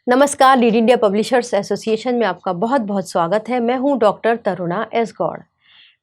नमस्कार, lead India publishers association में आपका बहुत बहुत स्वागत है। मैं हूं डॉक्टर तरुणा एस गौड़।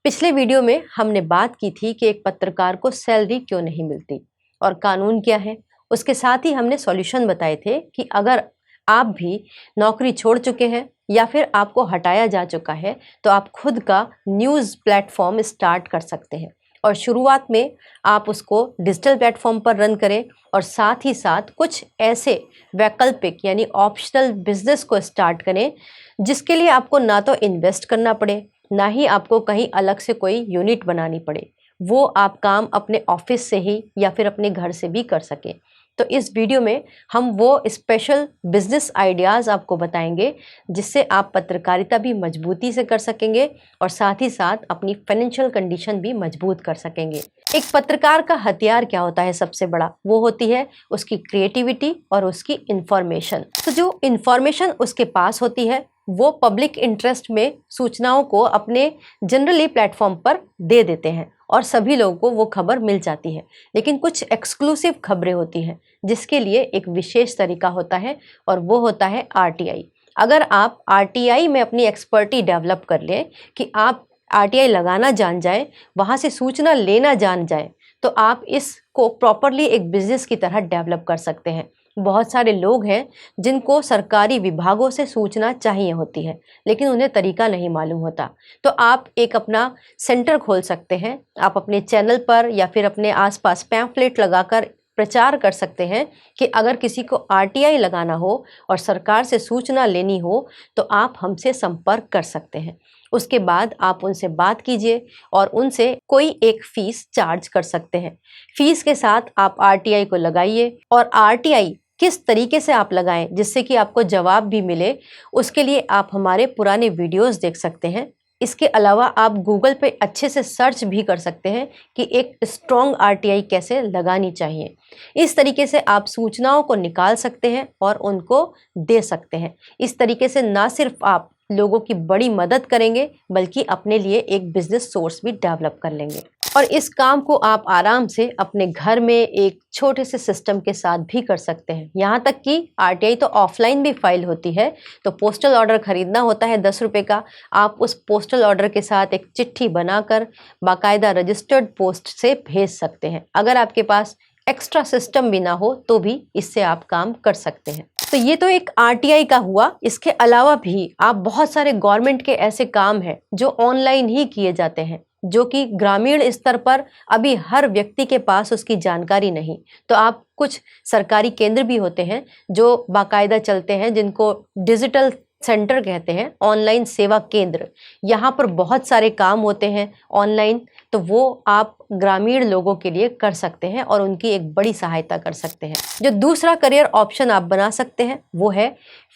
पिछले वीडियो में हमने बात की थी कि एक पत्रकार को सैलरी क्यों नहीं मिलती और कानून क्या है। उसके साथ ही हमने सॉल्यूशन बताए थे कि अगर आप भी नौकरी छोड़ चुके हैं या फिर आपको हटाया जा चुका है तो आप खुद का न्यूज़ प्लेटफॉर्म स्टार्ट कर सकते हैं और शुरुआत में आप उसको डिजिटल प्लेटफॉर्म पर रन करें और साथ ही साथ कुछ ऐसे वैकल्पिक यानी ऑप्शनल बिजनेस को स्टार्ट करें जिसके लिए आपको ना तो इन्वेस्ट करना पड़े, ना ही आपको कहीं अलग से कोई यूनिट बनानी पड़े। वो आप काम अपने ऑफिस से ही या फिर अपने घर से भी कर सकें। तो इस वीडियो में हम वो स्पेशल बिजनेस आइडियाज़ आपको बताएंगे जिससे आप पत्रकारिता भी मजबूती से कर सकेंगे और साथ ही साथ अपनी फाइनेंशियल कंडीशन भी मजबूत कर सकेंगे। एक पत्रकार का हथियार क्या होता है? सबसे बड़ा वो होती है उसकी क्रिएटिविटी और उसकी इंफॉर्मेशन। तो जो इंफॉर्मेशन उसके पास होती है वो पब्लिक इंटरेस्ट में सूचनाओं को अपने जनरली प्लेटफॉर्म पर दे देते हैं और सभी लोगों को वो खबर मिल जाती है। लेकिन कुछ एक्सक्लूसिव खबरें होती हैं जिसके लिए एक विशेष तरीका होता है और वो होता है आरटीआई। अगर आप आरटीआई में अपनी एक्सपर्टी डेवलप कर लें कि आप आरटीआई लगाना जान जाए, वहाँ से सूचना लेना जान जाए, तो आप इसको प्रॉपरली एक बिजनेस की तरह डेवलप कर सकते हैं। बहुत सारे लोग हैं जिनको सरकारी विभागों से सूचना चाहिए होती है लेकिन उन्हें तरीका नहीं मालूम होता। तो आप एक अपना सेंटर खोल सकते हैं। आप अपने चैनल पर या फिर अपने आसपास पैम्फलेट लगाकर प्रचार कर सकते हैं कि अगर किसी को आरटीआई लगाना हो और सरकार से सूचना लेनी हो तो आप हमसे संपर्क कर सकते हैं। उसके बाद आप उनसे बात कीजिए और उनसे कोई एक फीस चार्ज कर सकते हैं। फीस के साथ आप आरटीआई को लगाइए और आरटीआई किस तरीके से आप लगाएं जिससे कि आपको जवाब भी मिले, उसके लिए आप हमारे पुराने वीडियोस देख सकते हैं। इसके अलावा आप गूगल पे अच्छे से सर्च भी कर सकते हैं कि एक स्ट्रॉन्ग आरटीआई कैसे लगानी चाहिए। इस तरीके से आप सूचनाओं को निकाल सकते हैं और उनको दे सकते हैं। इस तरीके से ना सिर्फ आप लोगों की बड़ी मदद करेंगे बल्कि अपने लिए एक बिजनेस सोर्स भी डेवलप कर लेंगे। और इस काम को आप आराम से अपने घर में एक छोटे से सिस्टम के साथ भी कर सकते हैं। यहाँ तक कि आरटीआई तो ऑफलाइन भी फाइल होती है। तो पोस्टल ऑर्डर खरीदना होता है 10 रुपये का। आप उस पोस्टल ऑर्डर के साथ एक चिट्ठी बनाकर बाकायदा रजिस्टर्ड पोस्ट से भेज सकते हैं। अगर आपके पास एक्स्ट्रा सिस्टम भी ना हो तो भी इससे आप काम कर सकते हैं। तो ये तो एक आरटीआई का हुआ। इसके अलावा भी आप बहुत सारे गवर्नमेंट के ऐसे काम हैं जो ऑनलाइन ही किए जाते हैं, जो कि ग्रामीण स्तर पर अभी हर व्यक्ति के पास उसकी जानकारी नहीं। तो आप कुछ सरकारी केंद्र भी होते हैं जो बाकायदा चलते हैं, जिनको डिजिटल सेंटर कहते हैं, ऑनलाइन सेवा केंद्र। यहाँ पर बहुत सारे काम होते हैं ऑनलाइन, तो वो आप ग्रामीण लोगों के लिए कर सकते हैं और उनकी एक बड़ी सहायता कर सकते हैं। जो दूसरा करियर ऑप्शन आप बना सकते हैं वो है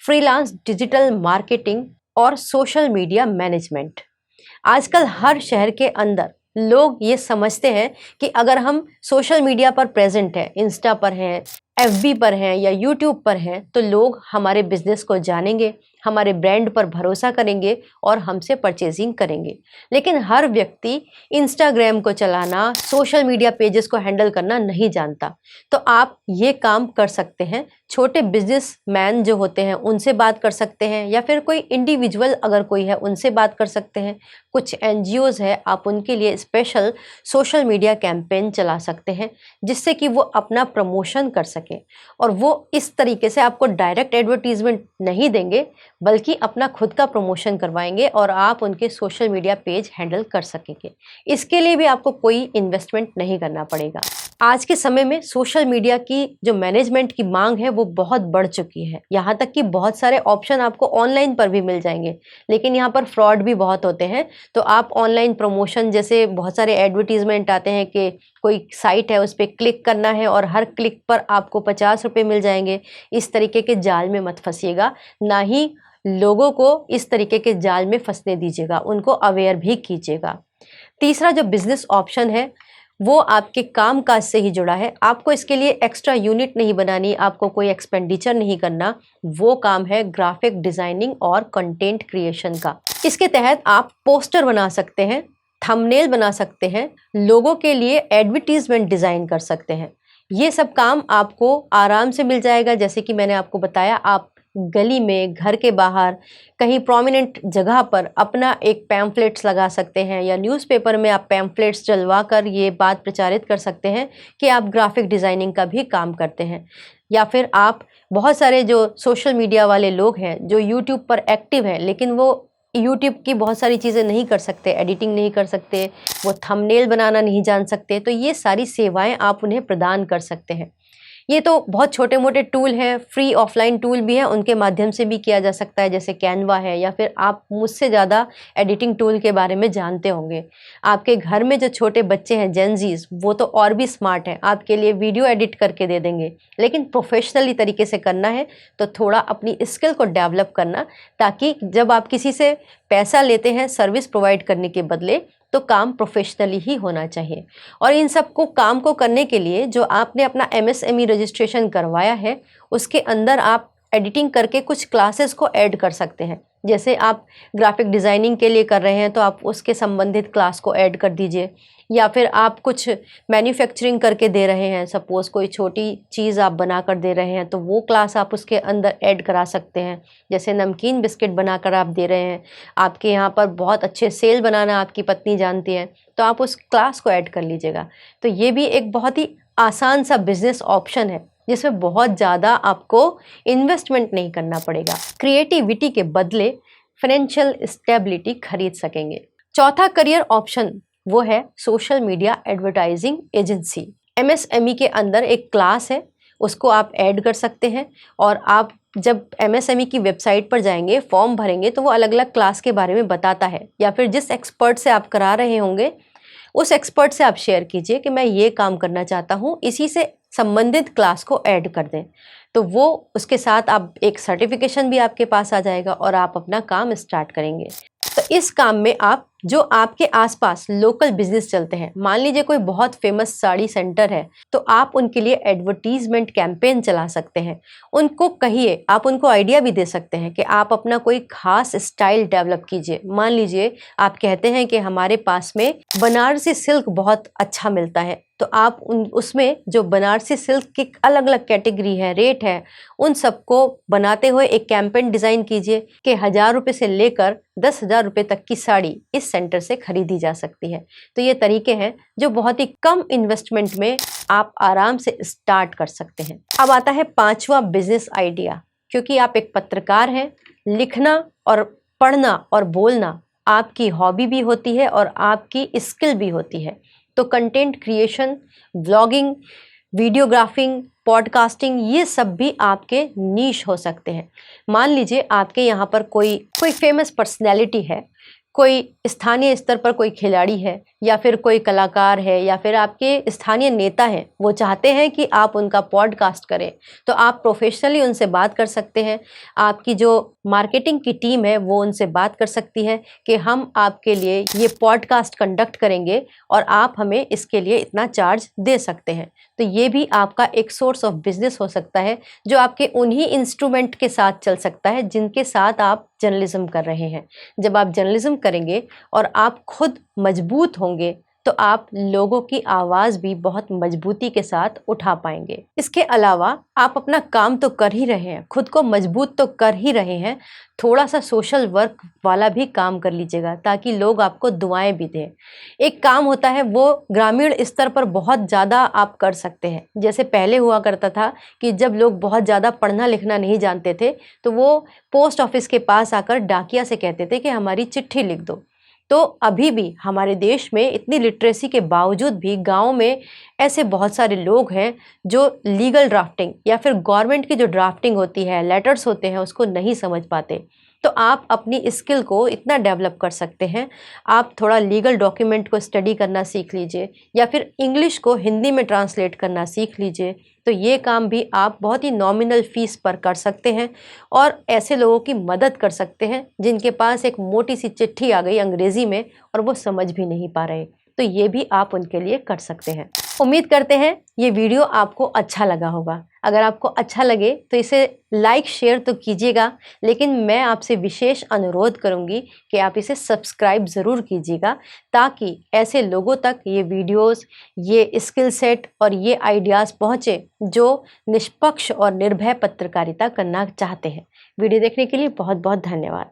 फ्रीलांस डिजिटल मार्केटिंग और सोशल मीडिया मैनेजमेंट। आजकल हर शहर के अंदर लोग ये समझते हैं कि अगर हम सोशल मीडिया पर प्रेजेंट हैं, इंस्टा पर हैं, एफबी पर हैं या यूट्यूब पर हैं, तो लोग हमारे बिजनेस को जानेंगे, हमारे ब्रांड पर भरोसा करेंगे और हमसे परचेजिंग करेंगे। लेकिन हर व्यक्ति इंस्टाग्राम को चलाना, सोशल मीडिया पेजेस को हैंडल करना नहीं जानता। तो आप ये काम कर सकते हैं। छोटे बिजनेसमैन जो होते हैं उनसे बात कर सकते हैं या फिर कोई इंडिविजुअल अगर कोई है उनसे बात कर सकते हैं। कुछ एनजीओज है, आप उनके लिए स्पेशल सोशल मीडिया कैंपेन चला सकते हैं जिससे कि वो अपना प्रमोशन कर सकें। और वो इस तरीके से आपको डायरेक्ट एडवर्टीजमेंट नहीं देंगे बल्कि अपना खुद का प्रमोशन करवाएंगे और आप उनके सोशल मीडिया पेज हैंडल कर सकेंगे। इसके लिए भी आपको कोई इन्वेस्टमेंट नहीं करना पड़ेगा। आज के समय में सोशल मीडिया की जो मैनेजमेंट की मांग है वो बहुत बढ़ चुकी है। यहाँ तक कि बहुत सारे ऑप्शन आपको ऑनलाइन पर भी मिल जाएंगे, लेकिन यहाँ पर फ्रॉड भी बहुत होते हैं। तो आप ऑनलाइन प्रमोशन, जैसे बहुत सारे एडवर्टीजमेंट आते हैं कि कोई साइट है उस पर क्लिक करना है और हर क्लिक पर आपको 50 रुपये मिल जाएंगे। इस तरीके के जाल में मत फंसिएगा, ना ही लोगों को इस तरीके के जाल में फंसने दीजिएगा, उनको अवेयर भी कीजिएगा। तीसरा जो बिजनेस ऑप्शन है वो आपके काम काज से ही जुड़ा है। आपको इसके लिए एक्स्ट्रा यूनिट नहीं बनानी, आपको कोई एक्सपेंडिचर नहीं करना। वो काम है ग्राफिक डिजाइनिंग और कंटेंट क्रिएशन का। इसके तहत आप पोस्टर बना सकते हैं, थंबनेल बना सकते हैं, लोगों के लिए एडवर्टीजमेंट डिज़ाइन कर सकते हैं। ये सब काम आपको आराम से मिल जाएगा। जैसे कि मैंने आपको बताया, आप गली में, घर के बाहर, कहीं प्रोमिनेंट जगह पर अपना एक पैम्फलेट्स लगा सकते हैं, या न्यूज़पेपर में आप पैम्फलेट्स चलवा कर ये बात प्रचारित कर सकते हैं कि आप ग्राफिक डिज़ाइनिंग का भी काम करते हैं। या फिर आप बहुत सारे जो सोशल मीडिया वाले लोग हैं जो यूट्यूब पर एक्टिव हैं, लेकिन वो यूट्यूब की बहुत सारी चीज़ें नहीं कर सकते, एडिटिंग नहीं कर सकते, वो थंबनेल बनाना नहीं जान सकते, तो ये सारी सेवाएं आप उन्हें प्रदान कर सकते हैं। ये तो बहुत छोटे मोटे टूल हैं, फ्री ऑफलाइन टूल भी हैं, उनके माध्यम से भी किया जा सकता है, जैसे कैनवा है, या फिर आप मुझसे ज़्यादा एडिटिंग टूल के बारे में जानते होंगे। आपके घर में जो छोटे बच्चे हैं, जेनज़ीज़, वो तो और भी स्मार्ट हैं, आपके लिए वीडियो एडिट करके दे देंगे। लेकिन प्रोफेशनली तरीके से करना है तो थोड़ा अपनी स्किल को डेवलप करना, ताकि जब आप किसी से पैसा लेते हैं सर्विस प्रोवाइड करने के बदले, तो काम प्रोफेशनली ही होना चाहिए। और इन सबको काम को करने के लिए जो आपने अपना MSME रजिस्ट्रेशन करवाया है, उसके अंदर आप एडिटिंग करके कुछ क्लासेस को ऐड कर सकते हैं। जैसे आप ग्राफिक डिज़ाइनिंग के लिए कर रहे हैं तो आप उसके संबंधित क्लास को ऐड कर दीजिए, या फिर आप कुछ मैन्युफैक्चरिंग करके दे रहे हैं, सपोज़ कोई छोटी चीज़ आप बना कर दे रहे हैं, तो वो क्लास आप उसके अंदर ऐड करा सकते हैं। जैसे नमकीन बिस्किट बनाकर आप दे रहे हैं, आपके यहाँ पर बहुत अच्छे सेल बनाना आपकी पत्नी जानती हैं, तो आप उस क्लास को ऐड कर लीजिएगा। तो ये भी एक बहुत ही आसान सा बिजनेस ऑप्शन है, जिसमें बहुत ज़्यादा आपको इन्वेस्टमेंट नहीं करना पड़ेगा। क्रिएटिविटी के बदले फाइनेंशियल स्टेबिलिटी खरीद सकेंगे। चौथा करियर ऑप्शन वो है social media advertising agency. MSME के अंदर एक क्लास है, उसको आप ऐड कर सकते हैं, और आप जब MSME की वेबसाइट पर जाएंगे, फॉर्म भरेंगे, तो वो अलग अलग क्लास के बारे में बताता है, या फिर जिस एक्सपर्ट से आप करा रहे होंगे उस एक्सपर्ट से आप शेयर कीजिए कि मैं ये काम करना चाहता हूँ, इसी से संबंधित क्लास को ऐड कर दें, तो वो उसके साथ आप एक सर्टिफिकेशन भी आपके पास आ जाएगा और आप अपना काम स्टार्ट करेंगे। तो इस काम में आप जो आपके आसपास लोकल बिजनेस चलते हैं, मान लीजिए कोई बहुत फेमस साड़ी सेंटर है, तो आप उनके लिए एडवर्टीजमेंट कैंपेन चला सकते हैं। उनको कहिए, आप उनको आइडिया भी दे सकते हैं कि आप अपना कोई खास स्टाइल डेवलप कीजिए। मान लीजिए आप कहते हैं कि हमारे पास में बनारसी सिल्क बहुत अच्छा मिलता है, तो आप उसमें जो बनारसी सिल्क की अलग अलग कैटेगरी है, रेट है, उन सबको बनाते हुए एक कैंपेन डिज़ाइन कीजिए कि 1000 रुपये से लेकर 10,000 रुपये तक की साड़ी इस सेंटर से खरीदी जा सकती है। तो ये तरीके हैं जो बहुत ही कम इन्वेस्टमेंट में आप आराम से स्टार्ट कर सकते हैं। अब आता है पांचवा बिजनेस आइडिया। क्योंकि आप एक पत्रकार हैं, लिखना और पढ़ना और बोलना आपकी हॉबी भी होती है और आपकी स्किल भी होती है, तो content creation, vlogging, videographing, podcasting, ये सब भी आपके नीश हो सकते हैं। मान लीजिए आपके यहाँ पर कोई फेमस पर्सनैलिटी है, कोई स्थानीय स्तर पर कोई खिलाड़ी है, या फिर कोई कलाकार है, या फिर आपके स्थानीय नेता हैं, वो चाहते हैं कि आप उनका पॉडकास्ट करें, तो आप प्रोफेशनली उनसे बात कर सकते हैं। आपकी जो मार्केटिंग की टीम है वो उनसे बात कर सकती है कि हम आपके लिए ये पॉडकास्ट कंडक्ट करेंगे और आप हमें इसके लिए इतना चार्ज दे सकते हैं। तो ये भी आपका एक सोर्स ऑफ बिजनेस हो सकता है, जो आपके उन्हीं इंस्ट्रूमेंट के साथ चल सकता है जिनके साथ आप जर्नलिज्म कर रहे हैं। जब आप जर्नलिज्म करेंगे और आप खुद मजबूत होंगे, तो आप लोगों की आवाज़ भी बहुत मजबूती के साथ उठा पाएंगे। इसके अलावा आप अपना काम तो कर ही रहे हैं, खुद को मजबूत तो कर ही रहे हैं, थोड़ा सा सोशल वर्क वाला भी काम कर लीजिएगा, ताकि लोग आपको दुआएं भी दें। एक काम होता है वो ग्रामीण स्तर पर बहुत ज़्यादा आप कर सकते हैं। जैसे पहले हुआ करता था कि जब लोग बहुत ज़्यादा पढ़ना लिखना नहीं जानते थे, तो वो पोस्ट ऑफिस के पास आकर डाकिया से कहते थे कि हमारी चिट्ठी लिख दो। तो अभी भी हमारे देश में इतनी लिटरेसी के बावजूद भी गाँव में ऐसे बहुत सारे लोग हैं जो लीगल ड्राफ्टिंग या फिर गवर्नमेंट की जो ड्राफ्टिंग होती है, लेटर्स होते हैं, उसको नहीं समझ पाते। तो आप अपनी स्किल को इतना डेवलप कर सकते हैं, आप थोड़ा लीगल डॉक्यूमेंट को स्टडी करना सीख लीजिए, या फिर इंग्लिश को हिंदी में ट्रांसलेट करना सीख लीजिए। तो ये काम भी आप बहुत ही नॉमिनल फीस पर कर सकते हैं और ऐसे लोगों की मदद कर सकते हैं जिनके पास एक मोटी सी चिट्ठी आ गई अंग्रेज़ी में और वो समझ भी नहीं पा रहे। तो ये भी आप उनके लिए कर सकते हैं। उम्मीद करते हैं ये वीडियो आपको अच्छा लगा होगा। अगर आपको अच्छा लगे तो इसे लाइक शेयर तो कीजिएगा, लेकिन मैं आपसे विशेष अनुरोध करूंगी कि आप इसे सब्सक्राइब ज़रूर कीजिएगा, ताकि ऐसे लोगों तक ये वीडियोस, ये स्किल सेट और ये आइडियाज़ पहुँचे जो निष्पक्ष और निर्भय पत्रकारिता करना चाहते हैं। वीडियो देखने के लिए बहुत बहुत धन्यवाद।